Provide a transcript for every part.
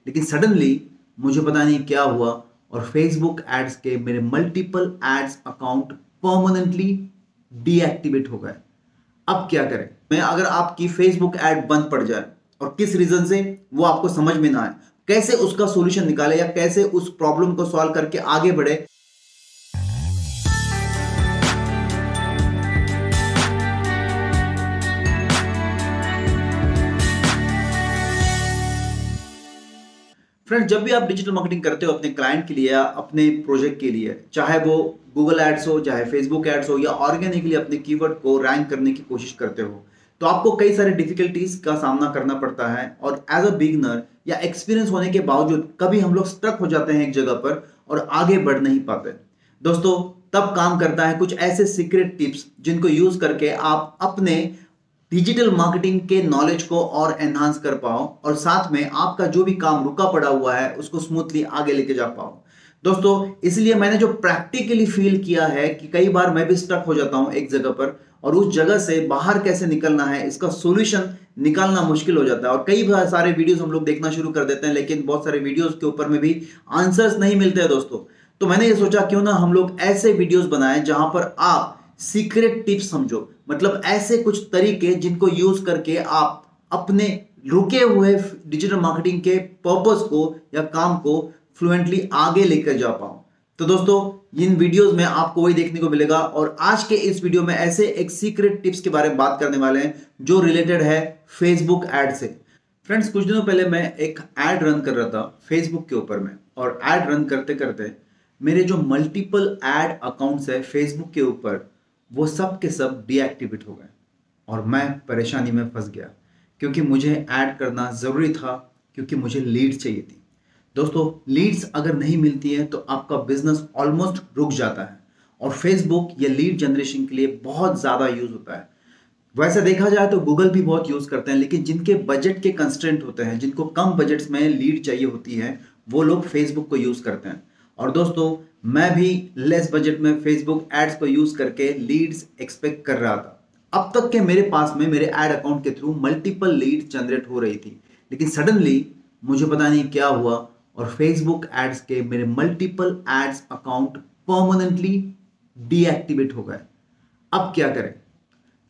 लेकिन सडनली मुझे पता नहीं क्या हुआ और फेसबुक एड्स के मेरे multiple ads account permanently deactivate हो गए। अब क्या करें? मैं अगर आपकी फेसबुक ऐड बंद पड़ जाए और किस रीजन से वो आपको समझ में ना आए, कैसे उसका सॉल्यूशन निकाले या कैसे उस प्रॉब्लम को सॉल्व करके आगे बढ़े। फ्रेंड्स, जब भी आप डिजिटल मार्केटिंग करते हो अपने क्लाइंट के लिए या अपने प्रोजेक्ट के लिए, चाहे वो गूगल एड्स हो, चाहे फेसबुक एड्स हो, या ऑर्गेनिकली अपने कीवर्ड को रैंक करने की कोशिश करते हो, तो आपको कई सारे डिफिकल्टीज का सामना करना पड़ता है। और एज अ बिगिनर या एक्सपीरियंस होने के बावजूद कभी हम लोग स्ट्रक हो जाते हैं एक जगह पर और आगे बढ़ नहीं पाते। दोस्तों, तब काम करता है कुछ ऐसे सीक्रेट टिप्स जिनको यूज करके आप अपने डिजिटल मार्केटिंग के नॉलेज को और एनहांस कर पाओ और साथ में आपका जो भी काम रुका पड़ा हुआ है उसको स्मूथली आगे लेके जा पाओ। दोस्तों, इसलिए मैंने जो प्रैक्टिकली फील किया है कि कई बार मैं भी स्टक हो जाता हूं एक जगह पर और उस जगह से बाहर कैसे निकलना है इसका सॉल्यूशन निकालना मुश्किल हो जाता है। और कई बार सारे वीडियोस हम लोग देखना शुरू कर देते हैं, लेकिन बहुत सारे वीडियोस के ऊपर में भी आंसर्स नहीं मिलते हैं दोस्तों। तो मैंने ये सोचा क्यों ना हम लोग ऐसे वीडियोस बनाएं जहां पर आप सीक्रेट टिप्स समझो, मतलब ऐसे कुछ तरीके जिनको यूज करके आप अपने रुके हुए डिजिटल मार्केटिंग के पर्पस को या काम को फ्लुएंटली आगे लेकर जा पाओ। तो दोस्तों, इन वीडियोस में आपको वही देखने को मिलेगा और आज के इस वीडियो में ऐसे एक सीक्रेट टिप्स के बारे में बात करने वाले हैं जो रिलेटेड है फेसबुक एड से। फ्रेंड्स, कुछ दिनों पहले मैं एक एड रन कर रहा था फेसबुक के ऊपर में, और एड रन करते करते मेरे जो मल्टीपल एड अकाउंट्स है फेसबुक के ऊपर वो सब के सब डीएक्टिवेट हो गए और मैं परेशानी में फंस गया क्योंकि मुझे ऐड करना ज़रूरी था, क्योंकि मुझे लीड चाहिए थी। दोस्तों, लीड्स अगर नहीं मिलती हैं तो आपका बिजनेस ऑलमोस्ट रुक जाता है और फेसबुक ये लीड जनरेशन के लिए बहुत ज़्यादा यूज़ होता है। वैसे देखा जाए तो गूगल भी बहुत यूज़ करते हैं, लेकिन जिनके बजट के कंस्ट्रेंट होते हैं, जिनको कम बजट्स में लीड चाहिए होती है, वो लोग फेसबुक को यूज़ करते हैं। और दोस्तों, मैं भी लेस बजट में फेसबुक एड्स को यूज़ करके लीड्स एक्सपेक्ट कर रहा था। अब तक के मेरे पास में मेरे एड अकाउंट के थ्रू मल्टीपल लीड जनरेट हो रही थी, लेकिन सडनली मुझे पता नहीं क्या हुआ और फेसबुक एड्स के मेरे multiple ads account permanently deactivate हो गए। अब क्या करें?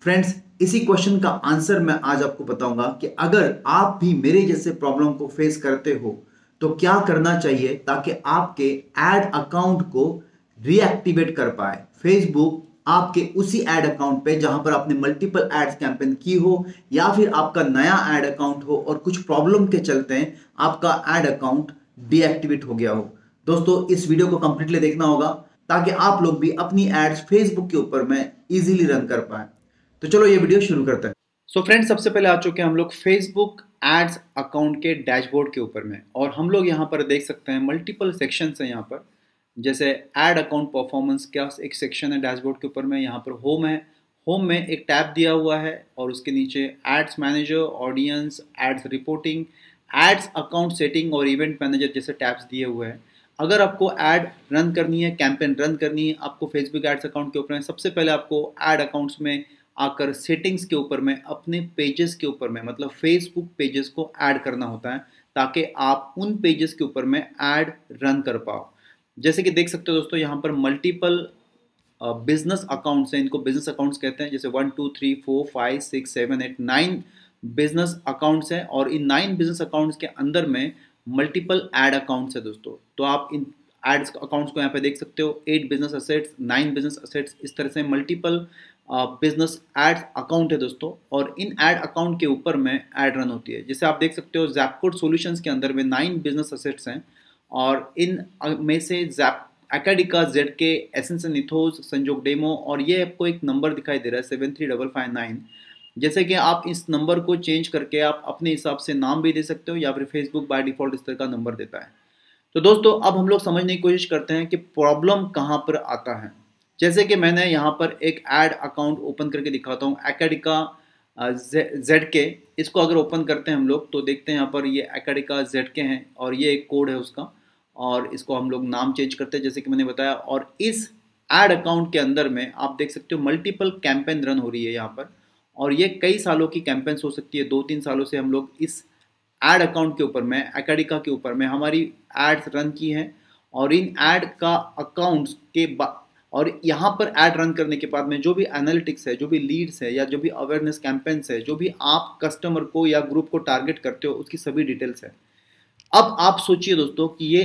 फ्रेंड्स, इसी क्वेश्चन का आंसर मैं आज आपको बताऊंगा कि अगर आप भी मेरे जैसे प्रॉब्लम को फेस करते हो तो क्या करना चाहिए ताकि आपके एड अकाउंट को रीएक्टिवेट कर पाए फेसबुक आपके उसी एड अकाउंट पे जहां पर आपने मल्टीपल एड्स कैंपेन की हो, या फिर आपका नया एड अकाउंट हो और कुछ प्रॉब्लम के चलते आपका एड अकाउंट डीएक्टिवेट हो गया हो। दोस्तों, इस वीडियो को कंप्लीटली देखना होगा ताकि आप लोग भी अपनी एड्स फेसबुक के ऊपर में इजीली रन कर पाए। तो चलो ये वीडियो शुरू करते हैं। सो फ्रेंड्स, सबसे पहले आ चुके हैं हम लोग फेसबुक एड्स अकाउंट के डैशबोर्ड के ऊपर में, और हम लोग यहाँ पर देख सकते हैं मल्टीपल सेक्शंस हैं यहाँ पर। जैसे एड अकाउंट परफॉर्मेंस का एक सेक्शन है डैशबोर्ड के ऊपर में, यहाँ पर होम है। होम में एक टैब दिया हुआ है और उसके नीचे ads manager, audience, ads reporting, ads account setting और इवेंट मैनेजर जैसे टैब्स दिए हुए हैं। अगर आपको एड रन करनी है, कैंपेन रन करनी है आपको फेसबुक एड्स अकाउंट के ऊपर में, सबसे पहले आपको एड अकाउंट्स में आकर सेटिंग्स के ऊपर में अपने पेजेस के ऊपर में, मतलब फेसबुक पेजेस को ऐड करना होता है ताकि आप उन पेजेस के ऊपर में ऐड रन कर पाओ। जैसे कि देख सकते हो दोस्तों, यहाँ पर मल्टीपल बिजनेस अकाउंट्स हैं, इनको बिजनेस अकाउंट्स कहते हैं। जैसे 1 2 3 4 5 6 7 8 9 बिजनेस अकाउंट्स हैं, और इन 9 बिजनेस अकाउंट्स के अंदर में मल्टीपल एड अकाउंट्स है दोस्तों। तो आप इन एड्स अकाउंट्स को यहाँ पे देख सकते हो, 8 बिजनेस असेट्स, 9 बिजनेस असेट्स, इस तरह से मल्टीपल बिजनेस एड्स अकाउंट है दोस्तों। और इन एड अकाउंट के ऊपर में एड रन होती है। जैसे आप देख सकते हो ज़ैपकोड सॉल्यूशंस के अंदर में 9 बिजनेस असेट्स हैं, और इन में से ज़ैप एकाडिका, ZK, essence and ethos, Sanjog demo, और ये आपको एक नंबर दिखाई दे रहा है 73559। जैसे कि आप इस नंबर को चेंज करके आप अपने हिसाब से नाम भी दे सकते हो, या फिर फेसबुक बाय डिफ़ॉल्ट इस तरह का नंबर देता है। तो दोस्तों, अब हम लोग समझने की कोशिश करते हैं कि प्रॉब्लम कहाँ पर आता है। जैसे कि मैंने यहाँ पर एक ऐड अकाउंट ओपन करके दिखाता हूँ, एकाडिका ZK। इसको अगर ओपन करते हैं हम लोग तो देखते हैं यहाँ पर ये एकाडिका ZK है और ये एक कोड है उसका, और इसको हम लोग नाम चेंज करते हैं जैसे कि मैंने बताया। और इस ऐड अकाउंट के अंदर में आप देख सकते हो मल्टीपल कैंपेन रन हो रही है यहाँ पर, और ये कई सालों की कैंपेन्स हो सकती है। 2-3 सालों से हम लोग इस एड अकाउंट के ऊपर में, एकेडिका के ऊपर में हमारी एड्स रन की हैं और इन एड का अकाउंट्स के और यहाँ पर एड रन करने के बाद में जो भी एनालिटिक्स है, जो भी लीड्स है या जो भी अवेयरनेस कैंपेन्स है, जो भी आप कस्टमर को या ग्रुप को टारगेट करते हो उसकी सभी डिटेल्स है। अब आप सोचिए दोस्तों कि ये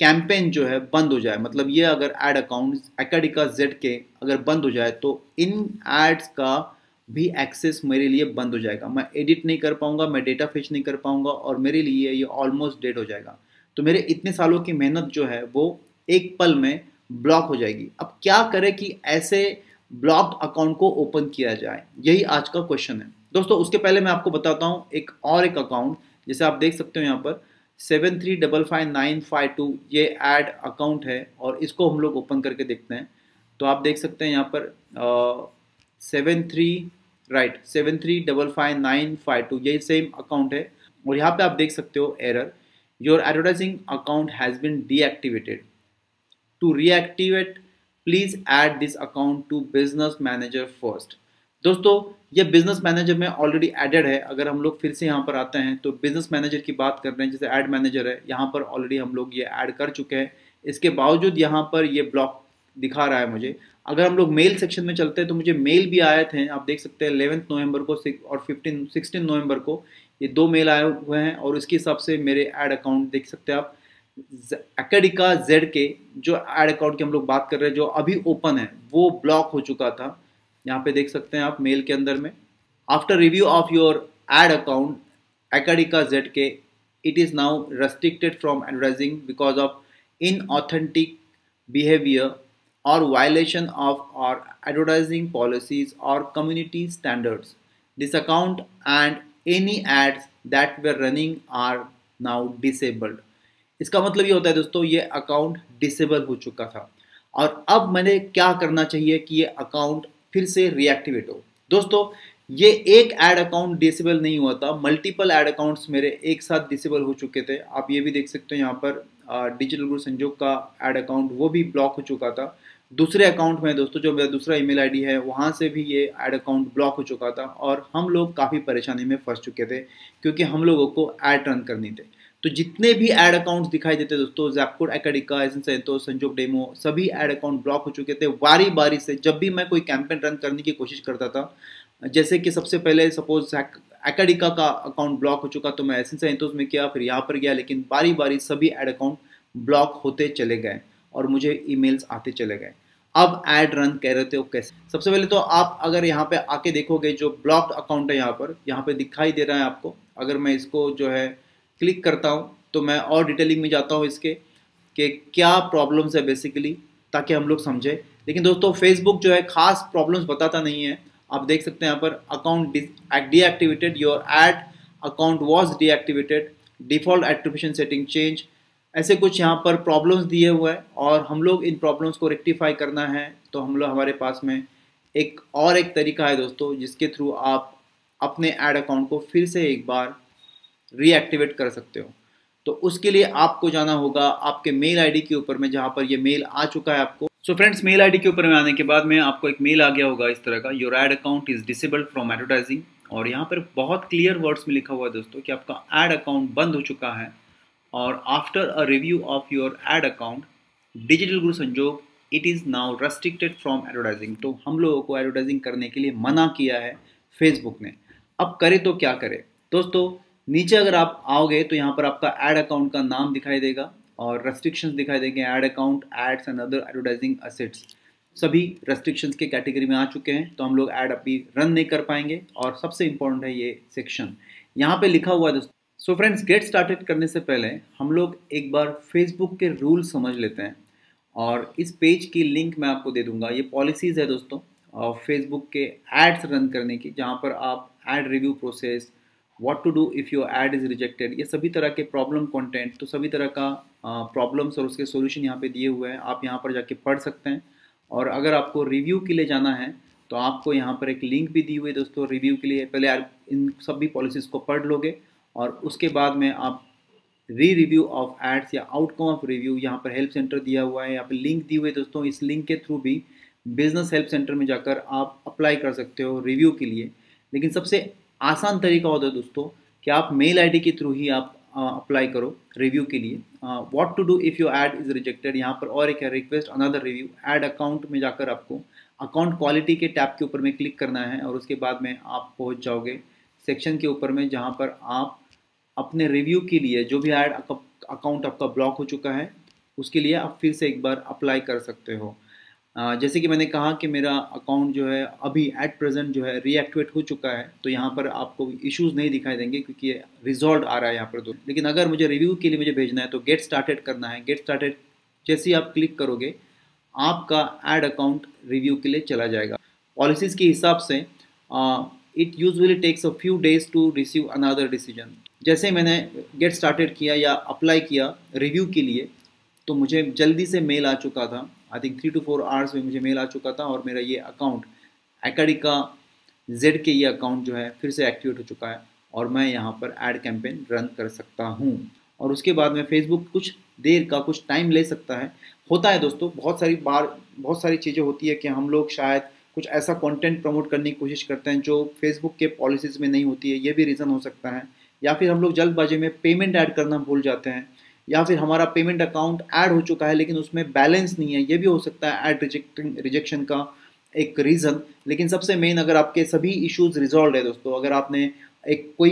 कैंपेन जो है बंद हो जाए, मतलब ये अगर एड अकाउंट एकेडिका जेड के अगर बंद हो जाए तो इन एड्स का भी एक्सेस मेरे लिए बंद हो जाएगा। मैं एडिट नहीं कर पाऊंगा, मैं डेटा फेच नहीं कर पाऊंगा और मेरे लिए ये ऑलमोस्ट डेड हो जाएगा। तो मेरे इतने सालों की मेहनत जो है वो एक पल में ब्लॉक हो जाएगी। अब क्या करें कि ऐसे ब्लॉक्ड अकाउंट को ओपन किया जाए, यही आज का क्वेश्चन है दोस्तों। उसके पहले मैं आपको बताता हूँ एक अकाउंट, जैसे आप देख सकते हो यहाँ पर 7355952 ये ऐड अकाउंट है और इसको हम लोग ओपन करके देखते हैं। तो आप देख सकते हैं यहाँ पर 7355952 यही सेम अकाउंट है और यहाँ पे आप देख सकते हो error, your advertising account has been deactivated. To reactivate please add this account to business manager first. दोस्तों ये बिजनेस मैनेजर में ऑलरेडी एडेड है। अगर हम लोग फिर से यहाँ पर आते हैं तो बिजनेस मैनेजर की बात कर रहे हैं, जैसे ऐड मैनेजर है, यहाँ पर ऑलरेडी हम लोग ये ऐड कर चुके हैं। इसके बावजूद यहाँ पर ये ब्लॉक दिखा रहा है मुझे। अगर हम लोग मेल सेक्शन में चलते हैं तो मुझे मेल भी आए थे, आप देख सकते हैं 11 नवंबर को और 16 नवंबर को ये 2 मेल आए हुए हैं और इसके हिसाब से मेरे ऐड अकाउंट देख सकते हैं आप। एकेडिका जेड के जो ऐड अकाउंट की हम लोग बात कर रहे हैं जो अभी ओपन है वो ब्लॉक हो चुका था। यहाँ पे देख सकते हैं आप मेल के अंदर में, after review of your ad account एकेडिका Z K it is now restricted from advertising because of inauthentic behaviour or violation of our advertising policies or community standards. This account and any ads that were running are now disabled. इसका मतलब ये होता है दोस्तों ये account disable हो चुका था और अब मैंने क्या करना चाहिए कि ये अकाउंट फिर से रीएक्टिवेट हो। दोस्तों ये एक ऐड अकाउंट डिसेबल नहीं हुआ था, मल्टीपल ऐड अकाउंट्स मेरे एक साथ डिसेबल हो चुके थे। आप ये भी देख सकते हो यहाँ पर डिजिटल गुरु संजोग का ऐड अकाउंट वो भी ब्लॉक हो चुका था। दूसरे अकाउंट में दोस्तों जो मेरा दूसरा ईमेल आईडी है वहाँ से भी ये ऐड अकाउंट ब्लॉक हो चुका था और हम लोग काफ़ी परेशानी में फंस चुके थे क्योंकि हम लोगों को ऐड रन करनी थे। तो जितने भी ऐड अकाउंट्स दिखाई देते दोस्तों, ज़ैपकोड, एकेडिका, एसेंसेंटोस, संजोग डेमो, सभी ऐड अकाउंट ब्लॉक हो चुके थे। बारी बारी से जब भी मैं कोई कैंपेन रन करने की कोशिश करता था, जैसे कि सबसे पहले सपोज एकेडिका का अकाउंट ब्लॉक हो चुका तो मैं एसेंसेंटोस में किया, फिर यहाँ पर गया, लेकिन बारी बारी सभी ऐड अकाउंट ब्लॉक होते चले गए और मुझे ईमेल्स आते चले गए। अब ऐड रन कर रहे थे वो कैसे? सबसे पहले तो आप अगर यहाँ पे आके देखोगे जो ब्लॉक्ड अकाउंट है यहाँ पे दिखाई दे रहा है आपको। अगर मैं इसको जो है क्लिक करता हूँ तो मैं और डिटेलिंग में जाता हूँ इसके कि क्या प्रॉब्लम्स है बेसिकली, ताकि हम लोग समझें। लेकिन दोस्तों फेसबुक जो है खास प्रॉब्लम्स बताता नहीं है। आप देख सकते हैं यहाँ पर account deactivated, your add account was deactivated, default attribution setting change, ऐसे कुछ यहाँ पर प्रॉब्लम्स दिए हुए हैं और हम लोग इन प्रॉब्लम्स को रेक्टिफाई करना है। तो हम लोग हमारे पास में एक तरीका है दोस्तों जिसके थ्रू आप अपने ऐड अकाउंट को फिर से एक बार रीएक्टिवेट कर सकते हो। तो उसके लिए आपको जाना होगा आपके मेल आईडी के ऊपर में, जहाँ पर ये मेल आ चुका है आपको। सो फ्रेंड्स मेल आईडी के ऊपर में आने के बाद में आपको एक मेल आ गया होगा इस तरह का, your add account is disabled from advertising, और यहाँ पर बहुत क्लियर वर्ड्स में लिखा हुआ है दोस्तों कि आपका ऐड अकाउंट बंद हो चुका है और after a review of your add account digital गुरु संजोग it is now restricted from advertising. तो हम लोगों को एडवर्टाइजिंग करने के लिए मना किया है फेसबुक ने। अब करे तो क्या करे दोस्तों, नीचे अगर आप आओगे तो यहाँ पर आपका ऐड अकाउंट का नाम दिखाई देगा और रेस्ट्रिक्शंस दिखाई देंगे, ad account, ads and other advertising assets, सभी रेस्ट्रिक्शंस के कैटेगरी में आ चुके हैं। तो हम लोग ऐड अभी रन नहीं कर पाएंगे और सबसे इंपॉर्टेंट है ये सेक्शन यहाँ पे लिखा हुआ है दोस्तों। सो फ्रेंड्स गेट स्टार्टेड करने से पहले हम लोग एक बार फेसबुक के रूल समझ लेते हैं और इस पेज की लिंक मैं आपको दे दूंगा। ये पॉलिसीज़ है दोस्तों फेसबुक के एड्स रन करने की, जहाँ पर आप ad review process, what to do if your ad is rejected, ये सभी तरह के प्रॉब्लम कंटेंट, तो सभी तरह का प्रॉब्लम्स और उसके सॉल्यूशन यहाँ पे दिए हुए हैं। आप यहाँ पर जाके पढ़ सकते हैं और अगर आपको रिव्यू के लिए जाना है तो आपको यहाँ पर एक लिंक भी दी हुई है दोस्तों रिव्यू के लिए। पहले आप इन सभी पॉलिसीज़ को पढ़ लोगे और उसके बाद में आप रिव्यू ऑफ एड्स या आउटकम ऑफ रिव्यू, यहाँ पर हेल्प सेंटर दिया हुआ है, यहाँ पर लिंक दी हुई है दोस्तों। इस लिंक के थ्रू भी बिजनेस हेल्प सेंटर में जाकर आप अप्लाई कर सकते हो रिव्यू के लिए। लेकिन सबसे आसान तरीका होता है दोस्तों कि आप मेल आईडी के थ्रू ही आप अप्लाई करो रिव्यू के लिए। What to do if your ad is rejected, यहाँ पर और एक है request another review. Ad account में जाकर आपको अकाउंट क्वालिटी के टैब के ऊपर में क्लिक करना है और उसके बाद में आप पहुँच जाओगे सेक्शन के ऊपर में जहाँ पर आप अपने रिव्यू के लिए जो भी ऐड अकाउंट आपका ब्लॉक हो चुका है उसके लिए आप फिर से एक बार अप्लाई कर सकते हो। जैसे कि मैंने कहा कि मेरा अकाउंट जो है अभी एट प्रेजेंट जो है रीएक्टिवेट हो चुका है, तो यहाँ पर आपको इश्यूज़ नहीं दिखाई देंगे क्योंकि ये रिजॉल्व आ रहा है यहाँ पर दो। लेकिन अगर मुझे रिव्यू के लिए मुझे भेजना है तो गेट स्टार्टेड करना है। गेट स्टार्टेड जैसे ही आप क्लिक करोगे आपका ऐड अकाउंट रिव्यू के लिए चला जाएगा। पॉलिसीज़ के हिसाब से it usually takes a few days to receive another decision. जैसे मैंने गेट स्टार्टेड किया या अप्लाई किया रिव्यू के लिए तो मुझे जल्दी से मेल आ चुका था। आई थिंक 3 to 4 आवर्स में मुझे मेल आ चुका था और मेरा ये अकाउंट एकेडिका जेड के ये अकाउंट जो है फिर से एक्टिवेट हो चुका है और मैं यहाँ पर ऐड कैंपेन रन कर सकता हूँ। और उसके बाद में फेसबुक कुछ देर का कुछ टाइम ले सकता है। होता है दोस्तों, बहुत सारी चीज़ें होती है कि हम लोग शायद कुछ ऐसा कंटेंट प्रमोट करने की कोशिश करते हैं जो फेसबुक के पॉलिसीज़ में नहीं होती है, ये भी रीज़न हो सकता है। या फिर हम लोग जल्दबाजी में पेमेंट ऐड करना भूल जाते हैं, या फिर हमारा पेमेंट अकाउंट ऐड हो चुका है लेकिन उसमें बैलेंस नहीं है, ये भी हो सकता है ऐड रिजेक्शन का एक रीज़न। लेकिन सबसे मेन, अगर आपके सभी इश्यूज रिजॉल्व है दोस्तों, अगर आपने एक कोई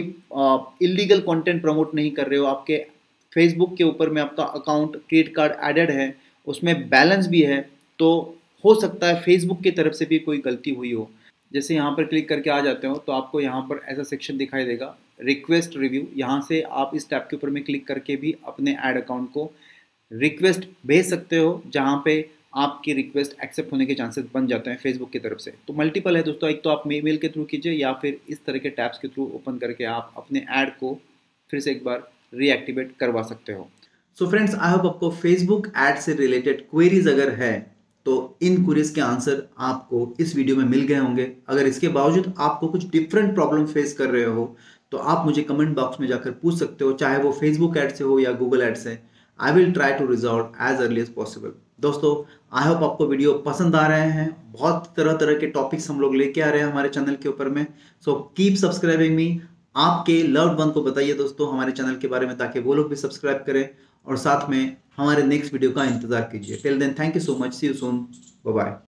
इलीगल कंटेंट प्रमोट नहीं कर रहे हो, आपके फेसबुक के ऊपर में आपका अकाउंट क्रेडिट कार्ड एडेड है, उसमें बैलेंस भी है, तो हो सकता है फेसबुक की तरफ से भी कोई गलती हुई हो। जैसे यहाँ पर क्लिक करके आ जाते हो तो आपको यहाँ पर ऐसा सेक्शन दिखाई देगा रिक्वेस्ट रिव्यू। यहाँ से आप इस टैब के ऊपर में क्लिक करके भी अपने ऐड अकाउंट को रिक्वेस्ट भेज सकते हो, जहाँ पे आपकी रिक्वेस्ट एक्सेप्ट होने के चांसेस बन जाते हैं फेसबुक की तरफ से। तो मल्टीपल है दोस्तों, एक तो आप मेल के थ्रू कीजिए या फिर इस तरह के टैब्स के थ्रू ओपन करके आप अपने ऐड को फिर से एक बार रीएक्टिवेट करवा सकते हो। सो फ्रेंड्स, आई होप आपको फेसबुक ऐड से रिलेटेड क्वेरीज अगर है तो इन क्वेरीज के आंसर आपको इस वीडियो में मिल गए होंगे। अगर इसके बावजूद आपको कुछ डिफरेंट प्रॉब्लम फेस कर रहे हो तो आप मुझे कमेंट बॉक्स में जाकर पूछ सकते हो, चाहे वो फेसबुक ऐड से हो या गूगल ऐड से। I will try to resolve as early as possible. दोस्तों, आई होप आपको वीडियो पसंद आ रहे हैं। बहुत तरह तरह के टॉपिक्स हम लोग लेके आ रहे हैं हमारे चैनल के ऊपर में। सो कीप सब्सक्राइबिंग मी। आपके लव्ड वन को बताइए दोस्तों हमारे चैनल के बारे में, ताकि वो लोग भी सब्सक्राइब करें और साथ में हमारे नेक्स्ट वीडियो का इंतजार कीजिए। Till then, thank you so much, see you soon, bye bye.